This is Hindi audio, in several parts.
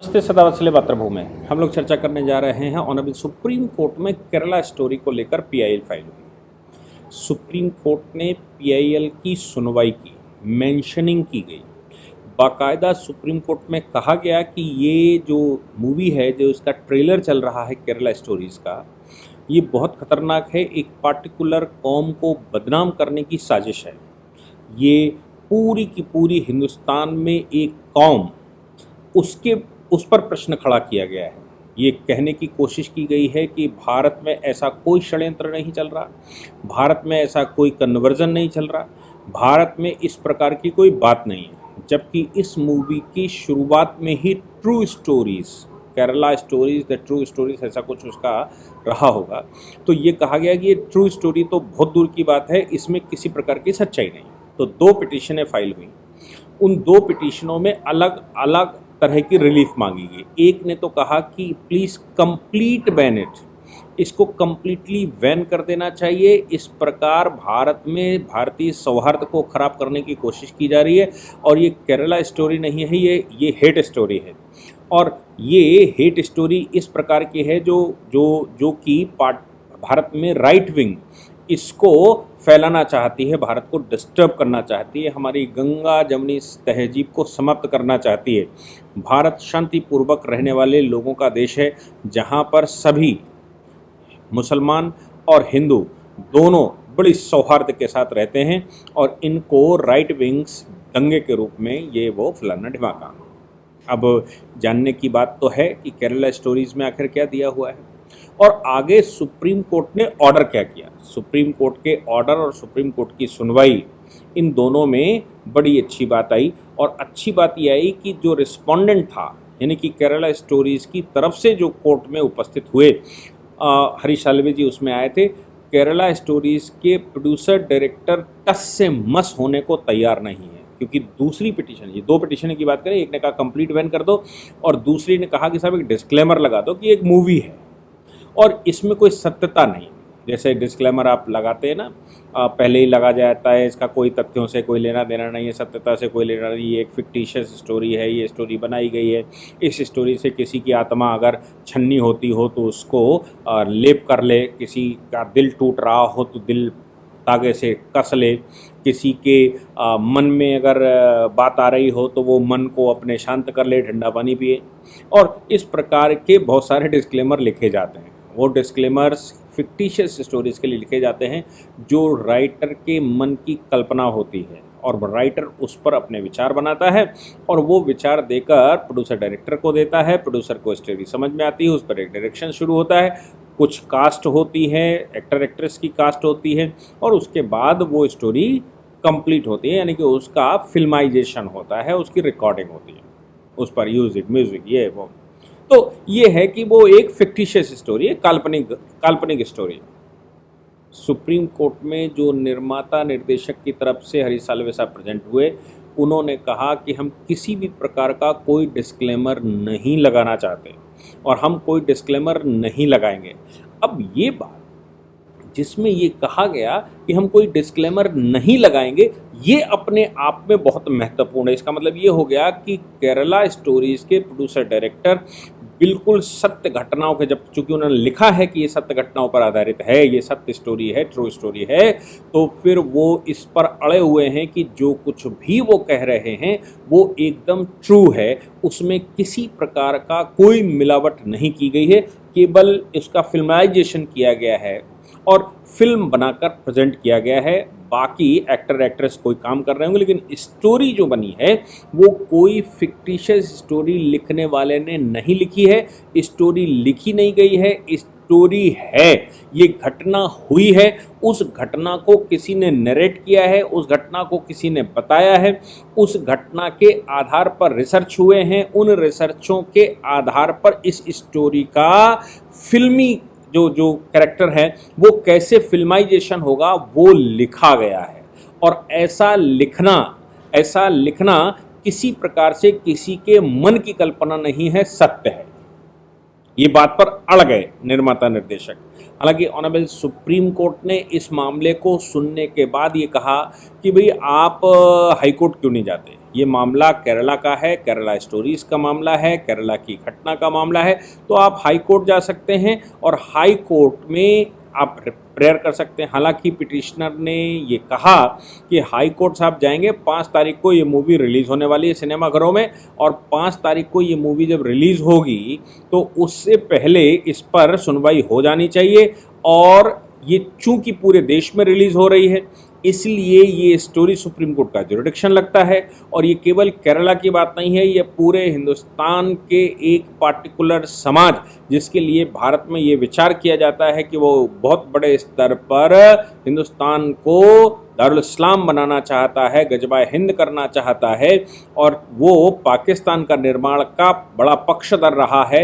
नमस्ते सदावत्सल्य मातृभूमि। हम लोग चर्चा करने जा रहे हैं ऑनरेबल सुप्रीम कोर्ट में केरला स्टोरी को लेकर पीआईएल फाइल हुई। सुप्रीम कोर्ट ने पीआईएल की सुनवाई की, मेंशनिंग की गई। बाकायदा सुप्रीम कोर्ट में कहा गया कि ये जो मूवी है, जो इसका ट्रेलर चल रहा है केरला स्टोरीज़ का, ये बहुत खतरनाक है। एक पार्टिकुलर कौम को बदनाम करने की साजिश है। ये पूरी की पूरी हिंदुस्तान में एक कौम, उस पर प्रश्न खड़ा किया गया है। ये कहने की कोशिश की गई है कि भारत में ऐसा कोई षड्यंत्र नहीं चल रहा, भारत में ऐसा कोई कन्वर्जन नहीं चल रहा, भारत में इस प्रकार की कोई बात नहीं है। जबकि इस मूवी की शुरुआत में ही true stories, Kerala stories the true stories, ऐसा कुछ उसका रहा होगा। तो ये कहा गया कि ये ट्रू स्टोरी तो बहुत दूर की बात है, इसमें किसी प्रकार की सच्चाई नहीं। तो 2 पिटीशनें फाइल हुई। उन 2 पिटीशनों में अलग अलग तरह की रिलीफ मांगी गई। एक ने तो कहा कि प्लीज़ कंप्लीट बैन इट, इसको कंप्लीटली बैन कर देना चाहिए। इस प्रकार भारत में भारतीय सौहार्द को ख़राब करने की कोशिश की जा रही है और ये केरला स्टोरी नहीं है, ये हेट स्टोरी है। और ये हेट स्टोरी इस प्रकार की है जो कि भारत में राइट विंग इसको फैलाना चाहती है, भारत को डिस्टर्ब करना चाहती है, हमारी गंगा जमनी तहजीब को समाप्त करना चाहती है। भारत शांतिपूर्वक रहने वाले लोगों का देश है, जहां पर सभी मुसलमान और हिंदू दोनों बड़ी सौहार्द के साथ रहते हैं और इनको राइट विंग्स दंगे के रूप में ये वो फलाना ढिमाका। अब जानने की बात तो है कि केरला स्टोरीज़ में आखिर क्या दिया हुआ है और आगे सुप्रीम कोर्ट ने ऑर्डर क्या किया। सुप्रीम कोर्ट के ऑर्डर और सुप्रीम कोर्ट की सुनवाई, इन दोनों में बड़ी अच्छी बात आई। और अच्छी बात यह आई कि जो रिस्पोंडेंट था, यानी कि केरला स्टोरीज़ की तरफ से जो कोर्ट में उपस्थित हुए, हरीश साल्वे जी उसमें आए थे। केरला स्टोरीज़ के प्रोड्यूसर डायरेक्टर टस से मस होने को तैयार नहीं है, क्योंकि दूसरी पिटीशन, ये 2 पिटीशन की बात करें, एक ने कहा कंप्लीट बैन कर दो और दूसरी ने कहा कि साहब एक डिस्क्लेमर लगा दो कि एक मूवी है और इसमें कोई सत्यता नहीं। जैसे डिस्क्लेमर आप लगाते हैं ना, पहले ही लगा जाता है, इसका कोई तथ्यों से कोई लेना देना नहीं है, सत्यता से कोई लेना नहीं, ये एक फिक्टिशियस स्टोरी है, ये स्टोरी बनाई गई है। इस स्टोरी से किसी की आत्मा अगर छन्नी होती हो तो उसको लेप कर ले, किसी का दिल टूट रहा हो तो दिल तागे से कस ले, किसी के मन में अगर बात आ रही हो तो वो मन को अपने शांत कर ले, ठंडा पानी पिए। और इस प्रकार के बहुत सारे डिस्क्लेमर लिखे जाते हैं। वो डिस्क्लेमर्स फिक्टिशियस स्टोरीज़ के लिए लिखे जाते हैं जो राइटर के मन की कल्पना होती है और राइटर उस पर अपने विचार बनाता है और वो विचार देकर प्रोड्यूसर डायरेक्टर को देता है। प्रोड्यूसर को स्टोरी समझ में आती है, उस पर एक डायरेक्शन शुरू होता है, कुछ कास्ट होती है, एक्टर एक्ट्रेस की कास्ट होती है और उसके बाद वो स्टोरी कंप्लीट होती है, यानी कि उसका फिल्माइजेशन होता है, उसकी रिकॉर्डिंग होती है, उस पर म्यूज़िक ये वो। तो ये है कि वो एक फिक्टिशियस स्टोरी है, काल्पनिक स्टोरी है। सुप्रीम कोर्ट में जो निर्माता निर्देशक की तरफ से हरीश साल्वे साहब प्रेजेंट हुए, उन्होंने कहा कि हम किसी भी प्रकार का कोई डिस्क्लेमर नहीं लगाना चाहते और हम कोई डिस्क्लेमर नहीं लगाएंगे। अब ये बात जिसमें ये कहा गया कि हम कोई डिस्क्लेमर नहीं लगाएंगे, ये अपने आप में बहुत महत्वपूर्ण है। इसका मतलब ये हो गया कि केरला स्टोरीज़ के प्रोड्यूसर डायरेक्टर बिल्कुल सत्य घटनाओं के, जब चूंकि उन्होंने लिखा है कि ये सत्य घटनाओं पर आधारित है, ये सत्य स्टोरी है, ट्रू स्टोरी है, तो फिर वो इस पर अड़े हुए हैं कि जो कुछ भी वो कह रहे हैं वो एकदम ट्रू है, उसमें किसी प्रकार का कोई मिलावट नहीं की गई है, केवल उसका फिल्माइजेशन किया गया है और फिल्म बनाकर प्रेजेंट किया गया है। बाकी एक्टर एक्ट्रेस कोई काम कर रहे होंगे, लेकिन स्टोरी जो बनी है वो कोई फिक्टिशियस स्टोरी लिखने वाले ने नहीं लिखी है, स्टोरी लिखी नहीं गई है, स्टोरी है, ये घटना हुई है, उस घटना को किसी ने नरेट किया है, उस घटना को किसी ने बताया है, उस घटना के आधार पर रिसर्च हुए हैं, उन रिसर्चों के आधार पर इस स्टोरी का फिल्मी जो कैरेक्टर है वो कैसे फिल्माइजेशन होगा वो लिखा गया है। और ऐसा लिखना किसी प्रकार से किसी के मन की कल्पना नहीं है, सत्य है। ये बात पर अड़ गए निर्माता निर्देशक। हालांकि ऑनरेबल सुप्रीम कोर्ट ने इस मामले को सुनने के बाद ये कहा कि भाई आप हाई कोर्ट क्यों नहीं जाते, ये मामला केरला का है, केरला स्टोरीज का मामला है, केरला की घटना का मामला है, तो आप हाई कोर्ट जा सकते हैं और हाई कोर्ट में आप प्रेयर कर सकते हैं। हालांकि पिटिशनर ने ये कहा कि हाई कोर्ट साहब जाएंगे, 5 तारीख को ये मूवी रिलीज़ होने वाली है सिनेमाघरों में, और 5 तारीख को ये मूवी जब रिलीज़ होगी तो उससे पहले इस पर सुनवाई हो जानी चाहिए। और ये चूंकि पूरे देश में रिलीज़ हो रही है इसलिए ये स्टोरी सुप्रीम कोर्ट का जुरिडिक्शन लगता है। और ये केवल केरला की बात नहीं है, ये पूरे हिंदुस्तान के एक पार्टिकुलर समाज जिसके लिए भारत में ये विचार किया जाता है कि वो बहुत बड़े स्तर पर हिंदुस्तान को दारुल इस्लाम बनाना चाहता है, गजबाए हिंद करना चाहता है, और वो पाकिस्तान का निर्माण का बड़ा पक्षधर रहा है।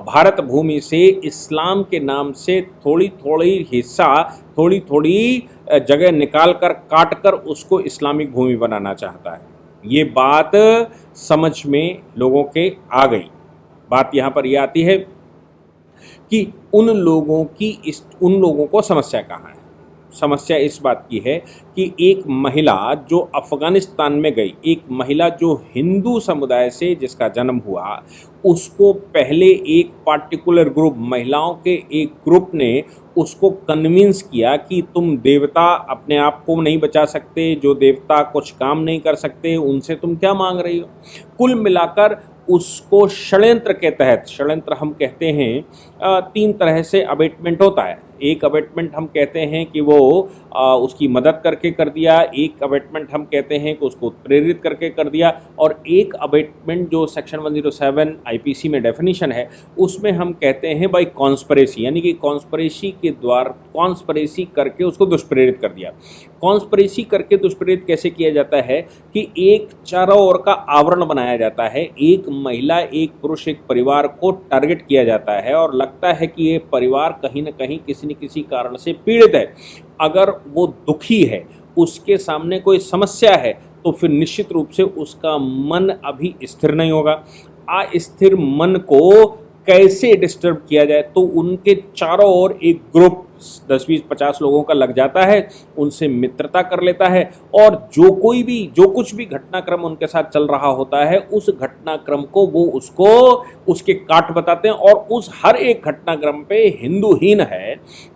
भारत भूमि से इस्लाम के नाम से थोड़ी थोड़ी हिस्सा, थोड़ी थोड़ी जगह निकाल कर काट कर उसको इस्लामिक भूमि बनाना चाहता है। ये बात समझ में लोगों के आ गई। बात यहाँ पर यह आती है कि उन लोगों को समस्या कहाँ है। समस्या इस बात की है कि एक महिला जो अफ़गानिस्तान में गई, एक महिला जो हिंदू समुदाय से जिसका जन्म हुआ, उसको पहले एक पार्टिकुलर ग्रुप, महिलाओं के एक ग्रुप ने उसको कन्विंस किया कि तुम देवता अपने आप को नहीं बचा सकते, जो देवता कुछ काम नहीं कर सकते, उनसे तुम क्या मांग रही हो। कुल मिलाकर उसको षड्यंत्र के तहत, षड्यंत्र हम कहते हैं 3 तरह से अबेटमेंट होता है। एक अबेटमेंट हम कहते हैं कि वो उसकी मदद करके कर दिया, एक अबेटमेंट हम कहते हैं कि उसको प्रेरित करके कर दिया, और एक अबेटमेंट जो सेक्शन 107 आईपीसी में डेफिनेशन है उसमें हम कहते हैं बाई कॉन्स्पिरेसी, यानी कि कॉन्स्पिरेसी के द्वारा कॉन्स्पिरेसी करके उसको दुष्प्रेरित कर दिया। कॉन्स्पिरेसी करके दुष्प्रेरित कैसे किया जाता है कि एक चारों ओर का आवरण बनाया जाता है, एक महिला, एक पुरुष, एक परिवार को टारगेट किया जाता है और लगता है कि ये परिवार कहीं न कहीं किसी न किसी कारण से पीड़ित है। अगर वो दुखी है, उसके सामने कोई समस्या है, तो फिर निश्चित रूप से उसका मन अभी स्थिर नहीं होगा। अस्थिर मन को कैसे डिस्टर्ब किया जाए, तो उनके चारों ओर एक ग्रुप 10, 20, 50 लोगों का लग जाता है, उनसे मित्रता कर लेता है, और जो कुछ भी घटनाक्रम उनके साथ चल रहा होता है उस घटनाक्रम को वो उसको उसके काट बताते हैं। और उस हर एक घटनाक्रम पे हिंदूहीन है,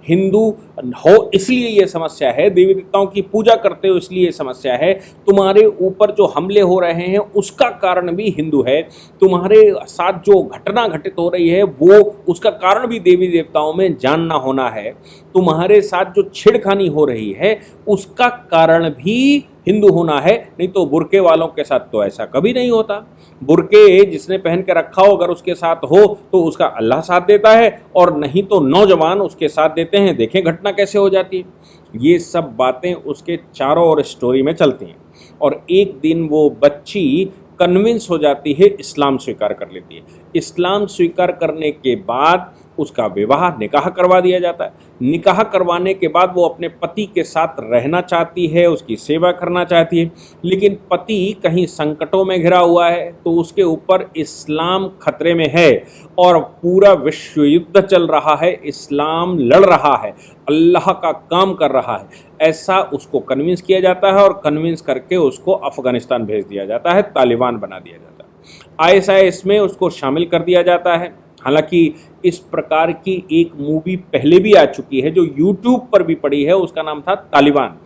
हिंदू हो इसलिए ये समस्या है, देवी देवताओं की पूजा करते हो इसलिए ये समस्या है, तुम्हारे ऊपर जो हमले हो रहे हैं उसका कारण भी हिंदू है, तुम्हारे साथ जो घटना घटित हो रही है वो उसका कारण भी देवी देवताओं में जानना होना है, तुम्हारे साथ जो छेड़खानी हो रही है उसका कारण भी हिंदू होना है। नहीं तो बुर्के वालों के साथ तो ऐसा कभी नहीं होता। बुर्के जिसने पहन के रखा हो अगर उसके साथ हो तो उसका अल्लाह साथ देता है, और नहीं तो नौजवान उसके साथ देते हैं। देखें घटना कैसे हो जाती है। ये सब बातें उसके चारों ओर स्टोरी में चलती हैं, और एक दिन वो बच्ची कन्विंस हो जाती है, इस्लाम स्वीकार कर लेती है। इस्लाम स्वीकार करने के बाद उसका विवाह, निकाह करवा दिया जाता है। निकाह करवाने के बाद वो अपने पति के साथ रहना चाहती है, उसकी सेवा करना चाहती है, लेकिन पति कहीं संकटों में घिरा हुआ है, तो उसके ऊपर इस्लाम खतरे में है और पूरा विश्व युद्ध चल रहा है, इस्लाम लड़ रहा है, अल्लाह का काम कर रहा है, ऐसा उसको कन्विंस किया जाता है, और कन्विंस करके उसको अफ़गानिस्तान भेज दिया जाता है, तालिबान बना दिया जाता है। ISIS में उसको शामिल कर दिया जाता है। हालांकि इस प्रकार की एक मूवी पहले भी आ चुकी है जो YouTube पर भी पड़ी है, उसका नाम था तालिबान।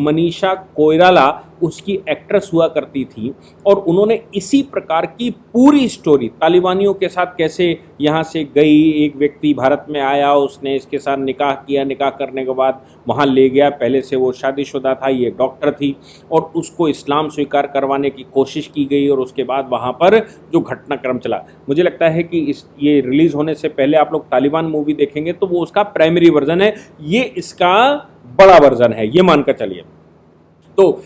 मनीषा कोइराला उसकी एक्ट्रेस हुआ करती थी, और उन्होंने इसी प्रकार की पूरी स्टोरी, तालिबानियों के साथ कैसे यहाँ से गई, एक व्यक्ति भारत में आया, उसने इसके साथ निकाह किया, निकाह करने के बाद वहाँ ले गया, पहले से वो शादीशुदा था, ये डॉक्टर थी, और उसको इस्लाम स्वीकार करवाने की कोशिश की गई, और उसके बाद वहाँ पर जो घटनाक्रम चला, मुझे लगता है कि ये रिलीज़ होने से पहले आप लोग तालिबान मूवी देखेंगे तो वो उसका प्राइमरी वर्जन है, ये इसका बड़ा वर्जन है, ये मानकर चलिए। तो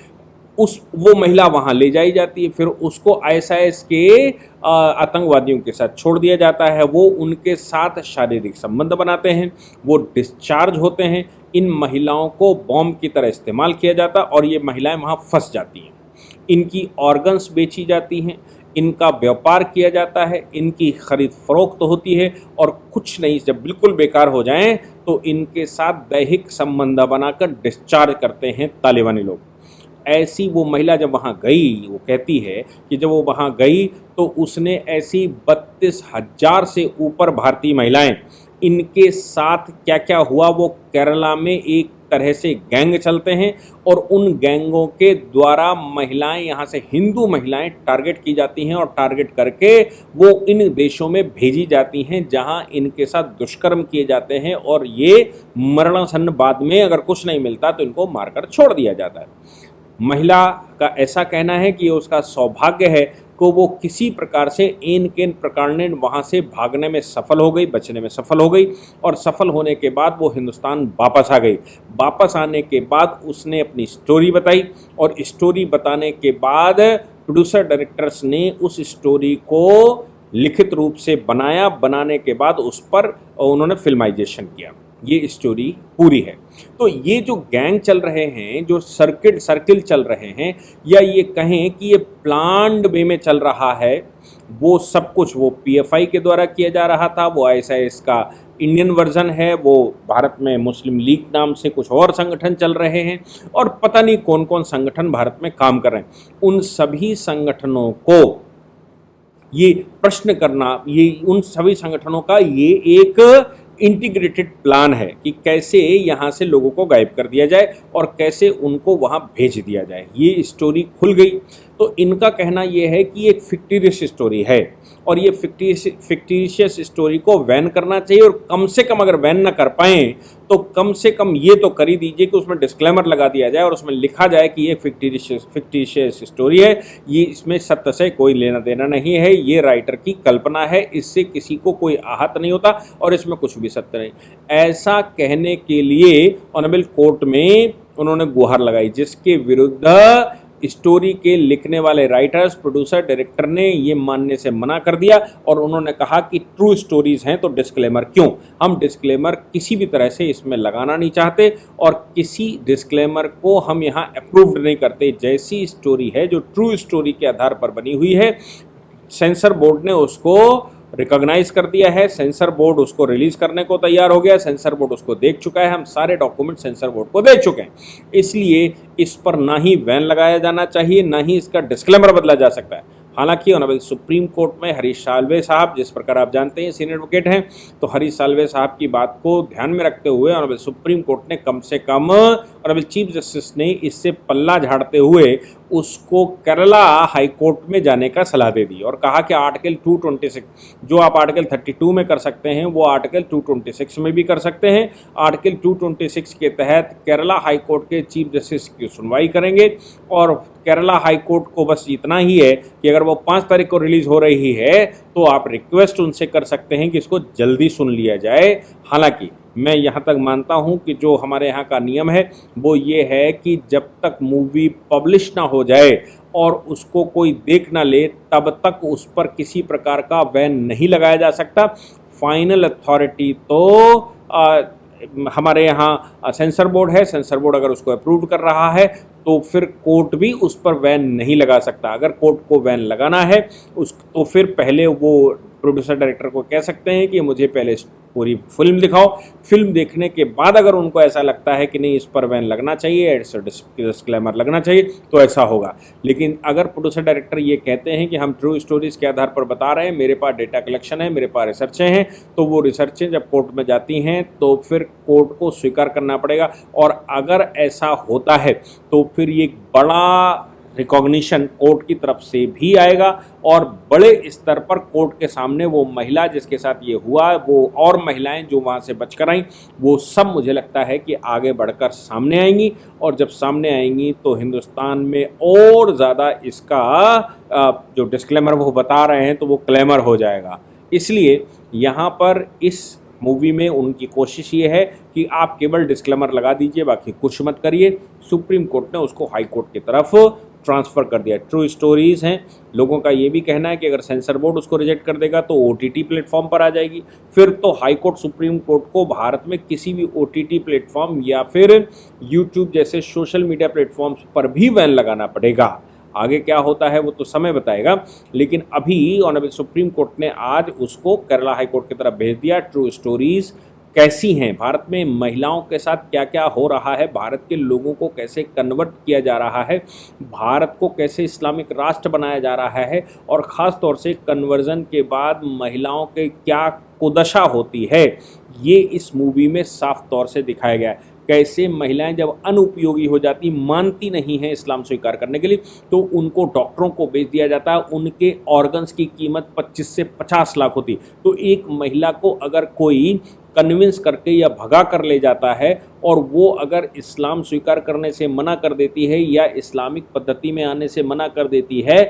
वो महिला वहाँ ले जाई जाती है, फिर उसको ISIS के आतंकवादियों के साथ छोड़ दिया जाता है, वो उनके साथ शारीरिक संबंध बनाते हैं, वो डिस्चार्ज होते हैं। इन महिलाओं को बॉम्ब की तरह इस्तेमाल किया जाता है, और ये महिलाएं वहाँ फंस जाती हैं। इनकी ऑर्गन्स बेची जाती हैं, इनका व्यापार किया जाता है, इनकी खरीद फरोख्त होती है और कुछ नहीं, जब बिल्कुल बेकार हो जाएं तो इनके साथ दैहिक संबंध बनाकर डिस्चार्ज करते हैं तालिबानी लोग। ऐसी वो महिला जब वहाँ गई, वो कहती है कि जब वो वहाँ गई तो उसने ऐसी 32,000 से ऊपर भारतीय महिलाएं, इनके साथ क्या क्या हुआ, वो केरला में एक तरह से गैंग चलते हैं और उन गैंगों के द्वारा महिलाएं, यहाँ से हिंदू महिलाएं टारगेट की जाती हैं और टारगेट करके वो इन देशों में भेजी जाती हैं जहाँ इनके साथ दुष्कर्म किए जाते हैं और ये मरणासन्न, बाद में अगर कुछ नहीं मिलता तो इनको मारकर छोड़ दिया जाता है। महिला का ऐसा कहना है कि ये उसका सौभाग्य है कि वो किसी प्रकार से एन केन प्रकार ने वहाँ से भागने में सफल हो गई, बचने में सफल हो गई और सफल होने के बाद वो हिंदुस्तान वापस आ गई। वापस आने के बाद उसने अपनी स्टोरी बताई और स्टोरी बताने के बाद प्रोड्यूसर डायरेक्टर्स ने उस स्टोरी को लिखित रूप से बनाया, बनाने के बाद उस पर उन्होंने फिल्माइजेशन किया। ये स्टोरी पूरी है। तो ये जो गैंग चल रहे हैं, जो सर्किल चल रहे हैं, या ये कहें कि ये प्लान्ड वे में चल रहा है, वो सब कुछ वो पीएफआई के द्वारा किया जा रहा था। वो आईएसआईएस का इंडियन वर्जन है, वो भारत में मुस्लिम लीग नाम से कुछ और संगठन चल रहे हैं और पता नहीं कौन कौन संगठन भारत में काम कर रहे हैं। उन सभी संगठनों को ये प्रश्न करना, ये उन सभी संगठनों का ये एक इंटीग्रेटेड प्लान है कि कैसे यहाँ से लोगों को गायब कर दिया जाए और कैसे उनको वहाँ भेज दिया जाए। ये स्टोरी खुल गई। तो इनका कहना ये है कि एक फिक्टिशियस स्टोरी है और ये फिक्टिशियस स्टोरी को बैन करना चाहिए और कम से कम अगर बैन ना कर पाएँ तो कम से कम ये तो कर ही दीजिए कि उसमें डिस्क्लेमर लगा दिया जाए और उसमें लिखा जाए कि ये फिक्टिशियस स्टोरी है, ये इसमें सत्य से कोई लेना देना नहीं है, ये राइटर की कल्पना है, इससे किसी को कोई आहत नहीं होता और इसमें कुछ भी सत्य नहीं। ऐसा कहने के लिए ऑनरेबल कोर्ट में उन्होंने गुहार लगाई, जिसके विरुद्ध स्टोरी के लिखने वाले राइटर्स, प्रोड्यूसर, डायरेक्टर ने ये मानने से मना कर दिया और उन्होंने कहा कि ट्रू स्टोरीज हैं तो डिस्क्लेमर क्यों, हम डिस्क्लेमर किसी भी तरह से इसमें लगाना नहीं चाहते और किसी डिस्क्लेमर को हम यहाँ अप्रूव्ड नहीं करते। जैसी स्टोरी है, जो ट्रू स्टोरी के आधार पर बनी हुई है, सेंसर बोर्ड ने उसको रिकॉग्नाइज कर दिया है, सेंसर बोर्ड उसको रिलीज करने को तैयार हो गया, सेंसर बोर्ड उसको देख चुका है, हम सारे डॉक्यूमेंट सेंसर बोर्ड को दे चुके हैं। इसलिए इस पर ना ही बैन लगाया जाना चाहिए, ना ही इसका डिस्क्लेमर बदला जा सकता है। हालांकि ऑनरेबल सुप्रीम कोर्ट में हरीश साल्वे साहब, जिस प्रकार आप जानते हैं सीनियर एडवोकेट हैं, तो हरीश साल्वे साहब की बात को ध्यान में रखते हुए ऑनरेबल सुप्रीम कोर्ट ने कम से कम ऑनरेबल चीफ जस्टिस ने इससे पल्ला झाड़ते हुए उसको केरला हाई कोर्ट में जाने का सलाह दे दी और कहा कि आर्टिकल 226 जो आप आर्टिकल 32 में कर सकते हैं वो आर्टिकल 226 में भी कर सकते हैं। आर्टिकल 226 के तहत केरला हाई कोर्ट के चीफ जस्टिस की सुनवाई करेंगे और केरला हाई कोर्ट को बस इतना ही है कि अगर वो 5 तारीख को रिलीज हो रही है तो आप रिक्वेस्ट उनसे कर सकते हैं कि इसको जल्दी सुन लिया जाए। हालांकि मैं यहाँ तक मानता हूँ कि जो हमारे यहाँ का नियम है वो ये है कि जब तक मूवी पब्लिश ना हो जाए और उसको कोई देख ना ले तब तक उस पर किसी प्रकार का बैन नहीं लगाया जा सकता। फाइनल अथॉरिटी तो हमारे यहाँ सेंसर बोर्ड है, सेंसर बोर्ड अगर उसको अप्रूव कर रहा है तो फिर कोर्ट भी उस पर बैन नहीं लगा सकता। अगर कोर्ट को बैन लगाना है तो फिर पहले वो प्रोड्यूसर डायरेक्टर को कह सकते हैं कि मुझे पहले पूरी फिल्म दिखाओ, फिल्म देखने के बाद अगर उनको ऐसा लगता है कि नहीं इस पर बैन लगना चाहिए, डिस्क्लेमर लगना चाहिए, तो ऐसा होगा। लेकिन अगर प्रोड्यूसर डायरेक्टर ये कहते हैं कि हम ट्रू स्टोरीज के आधार पर बता रहे हैं, मेरे पास डेटा कलेक्शन है, मेरे पास रिसर्चें हैं, तो वो रिसर्चें जब कोर्ट में जाती हैं तो फिर कोर्ट को स्वीकार करना पड़ेगा। और अगर ऐसा होता है तो फिर ये बड़ा रिकॉग्निशन कोर्ट की तरफ से भी आएगा और बड़े स्तर पर कोर्ट के सामने वो महिला जिसके साथ ये हुआ, वो और महिलाएं जो वहाँ से बचकर आईं, वो सब मुझे लगता है कि आगे बढ़कर सामने आएंगी और जब सामने आएंगी तो हिंदुस्तान में और ज़्यादा इसका जो डिस्क्लेमर वो बता रहे हैं तो वो क्लेमर हो जाएगा। इसलिए यहाँ पर इस मूवी में उनकी कोशिश ये है कि आप केवल डिस्क्लेमर लगा दीजिए, बाकी कुछ मत करिए। सुप्रीम कोर्ट ने उसको हाई कोर्ट की तरफ ट्रांसफ़र कर दिया। ट्रू स्टोरीज़ हैं, लोगों का ये भी कहना है कि अगर सेंसर बोर्ड उसको रिजेक्ट कर देगा तो OTT प्लेटफॉर्म पर आ जाएगी, फिर तो हाई कोर्ट सुप्रीम कोर्ट को भारत में किसी भी OTT प्लेटफॉर्म या फिर यूट्यूब जैसे सोशल मीडिया प्लेटफॉर्म्स पर भी बैन लगाना पड़ेगा। आगे क्या होता है वो तो समय बताएगा, लेकिन अभी ऑनरेबल सुप्रीम कोर्ट ने आज उसको केरला हाई कोर्ट की तरफ भेज दिया। ट्रू स्टोरीज कैसी हैं, भारत में महिलाओं के साथ क्या क्या हो रहा है, भारत के लोगों को कैसे कन्वर्ट किया जा रहा है, भारत को कैसे इस्लामिक राष्ट्र बनाया जा रहा है, और ख़ास तौर से कन्वर्जन के बाद महिलाओं के क्या कुदशा होती है, ये इस मूवी में साफ तौर से दिखाया गया है। कैसे महिलाएं जब अनुपयोगी हो जाती, मानती नहीं हैं इस्लाम स्वीकार करने के लिए, तो उनको डॉक्टरों को बेच दिया जाता है। उनके ऑर्गन्स की कीमत 25 से 50 लाख होती। तो एक महिला को अगर कोई कन्विंस करके या भगा कर ले जाता है और वो अगर इस्लाम स्वीकार करने से मना कर देती है या इस्लामिक पद्धति में आने से मना कर देती है,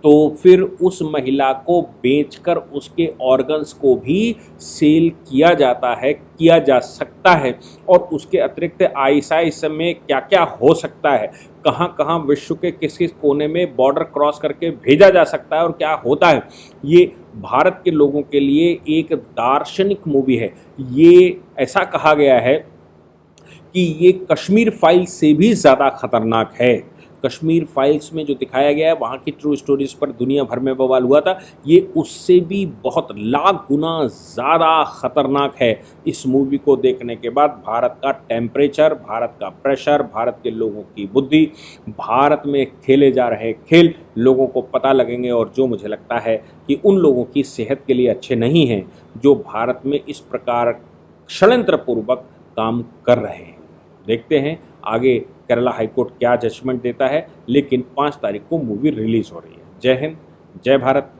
तो फिर उस महिला को बेचकर उसके ऑर्गन्स को भी सेल किया जाता है, किया जा सकता है। और उसके अतिरिक्त आईएसआई इस समय क्या क्या हो सकता है, कहाँ कहाँ विश्व के किस किस कोने में बॉर्डर क्रॉस करके भेजा जा सकता है और क्या होता है, ये भारत के लोगों के लिए एक दार्शनिक मूवी है। ये ऐसा कहा गया है कि ये कश्मीर फाइल्स से भी ज़्यादा खतरनाक है। कश्मीर फाइल्स में जो दिखाया गया है, वहाँ की ट्रू स्टोरीज पर दुनिया भर में बवाल हुआ था, ये उससे भी बहुत लाख गुना ज़्यादा खतरनाक है। इस मूवी को देखने के बाद भारत का टेम्परेचर, भारत का प्रेशर, भारत के लोगों की बुद्धि, भारत में खेले जा रहे खेल लोगों को पता लगेंगे, और जो मुझे लगता है कि उन लोगों की सेहत के लिए अच्छे नहीं हैं जो भारत में इस प्रकार षड्यंत्रपूर्वक काम कर रहे हैं। देखते हैं आगे केरला हाईकोर्ट क्या जजमेंट देता है, लेकिन 5 तारीख को मूवी रिलीज़ हो रही है। जय हिंद, जय भारत,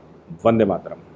वंदे मातरम।